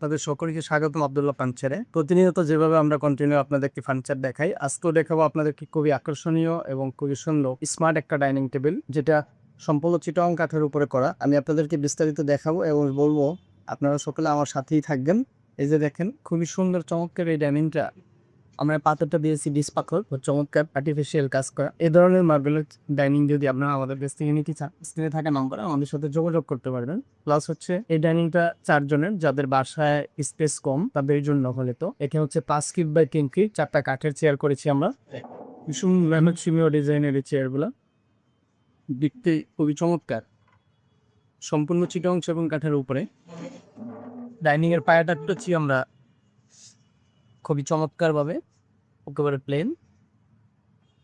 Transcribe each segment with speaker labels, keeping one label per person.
Speaker 1: তাদের সকলকে স্বাগতম আব্দুল্লাহ ফার্নিচারে। প্রতিনিয়ত যেভাবে আমরা কন্টিনিউ আপনাদেরকে ফার্নিচার দেখাই, আজকেও দেখাবো আপনাদেরকে খুবই আকর্ষণীয় এবং খুবই সুন্দর স্মার্ট একটা ডাইনিং টেবিল, যেটা সম্পূর্ণ চিটাগং কাঠের উপরে করা। আমি আপনাদেরকে বিস্তারিত দেখাবো এবং বলবো আপনারা সকলে আমার সাথেই থাকবেন। এই যে দেখেন, খুবই সুন্দর চমৎকার এই ডাইনিংটা। আমরা পাথরটা দিয়েছি ডিস পাথর, চমৎকার আর্টিফিশিয়াল কাজ করা। এই ধরনের মার্বেলের ডাইনিং যদি আপনারা আমাদের কাছ থেকে নিতে চান, স্ক্রিনে থাকা নম্বরে আমাদের সাথে যোগাযোগ করতে পারবেন। প্লাস হচ্ছে এই ডাইনিংটা 4 জনের, যাদের বাসায় স্পেস কম তাদের জন্য হলে তো এখানে হচ্ছে 5 ফিট বাই 3 ফিট 4টা কাঠের চেয়ার করেছি আমরা। ভীষণ ল্যামিনেশনীয় ডিজাইনের এই চেয়ারগুলো দেখতে খুবই চমৎকার, সম্পূর্ণ চিটাগং সেগুন কাঠের উপরে। ডাইনিং এর পায়াটা করছি আমরা খুবই চমৎকার ভাবে, একেবারে প্লেন।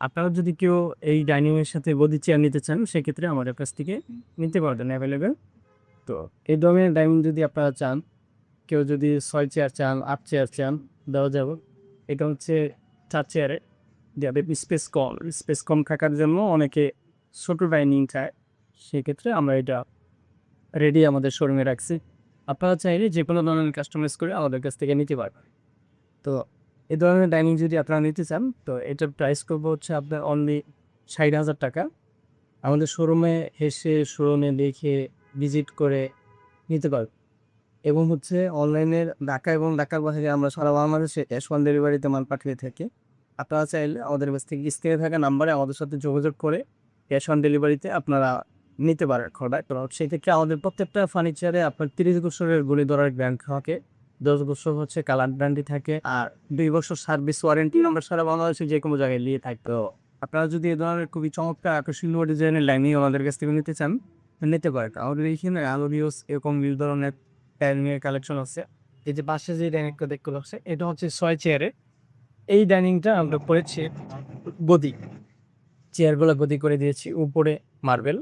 Speaker 1: আপনারা যদি কেউ এই ডাইনিং এর সাথে গদি চেয়ার নিতে চান, সেক্ষেত্রে আমাদের কাছ থেকে নিতে পারবেন, অ্যাভেলেবেল। তো এই ধরনের ডাইনিং যদি আপনারা চান, কেউ যদি 6 চেয়ার চান, 8 চেয়ার চান, দেওয়া যাবে। এটা হচ্ছে 4 চেয়ারে, যাদের স্পেস কম থাকার জন্য অনেকে ছোট ডাইনিং চায়, সেক্ষেত্রে আমরা এটা রেডি আমাদের শোরুমে রাখছি। আপনারা চাইলে যে কোনো ধরনের কাস্টমাইজ করে আমাদের কাছ থেকে নিতে পারবেন। তো এই ধরনের ডাইনিং যদি আপনারা নিতে চান, তো এটার প্রাইস করবো হচ্ছে আপনার অনলি 60,000 টাকা। আমাদের শোরুমে এসে শোরুমে দেখে ভিজিট করে নিতে পারবেন। এবং হচ্ছে অনলাইনে ঢাকা এবং ঢাকার বাইরে আমরা সারা বাংলাদেশে ক্যাশ অন ডেলিভারিতে মাল পাঠিয়ে থাকি। আপনারা চাইলে আমাদের কাছ থেকে স্ক্রিনে থাকা নাম্বারে আমাদের সাথে যোগাযোগ করে ক্যাশ অন ডেলিভারিতে আপনারা নিতে পারেন প্রোডাক্ট। তো সেই ক্ষেত্রে আমাদের প্রত্যেকটা ফার্নিচারে আপনার 30 বছরের গুলি ধরার গ্যারান্টি থাকে, 10 বছর হচ্ছে কালার গ্যারান্টি থাকে, আর 2 বছর সার্ভিস ওয়ারেন্টি আমরা সারা বাংলাদেশে যে কোনো জায়গায় নিয়ে থাকি। তো আপনারা যদি এই ধরনের খুবই চমৎকার আকর্ষণীয় ডিজাইনের লাইনিং আমাদের কাছ থেকে নিতে চান, নিতে পারেন। আমাদের এইখানে আলোরিওস এরকম বিভিন্ন ধরনের ডাইনিংয়ের কালেকশন আছে। এই যে পাশে যে ডাইনিংটা দেখতে পাচ্ছে, এটা হচ্ছে 6 চেয়ারের। এই ডাইনিংটা আমরা করেছি গদি, চেয়ারগুলো গদি করে দিয়েছি, উপরে মার্বেল।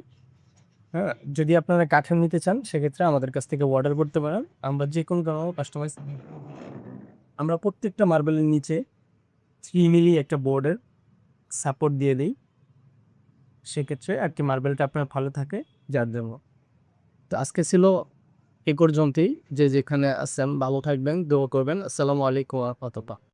Speaker 1: হ্যাঁ, যদি আপনারা কাঠের নিতে চান, সেক্ষেত্রে আমাদের কাছ থেকে অর্ডার করতে পারেন। আমরা যে কোনো ধরনের কাস্টমাইজ, আমরা প্রত্যেকটা মার্বেলের নিচে 3 মিলি একটা বোর্ডের সাপোর্ট দিয়ে দিই, সেক্ষেত্রে আর কি মার্বেলটা আপনার ভালো থাকে, যার জন্য। তো আজকে ছিল এ পর্যন্তই। যে যেখানে আছেন ভালো থাকবেন, দোয়া করবেন। আসসালামু আলাইকুম ওয়া রাহমাতুল্লাহ।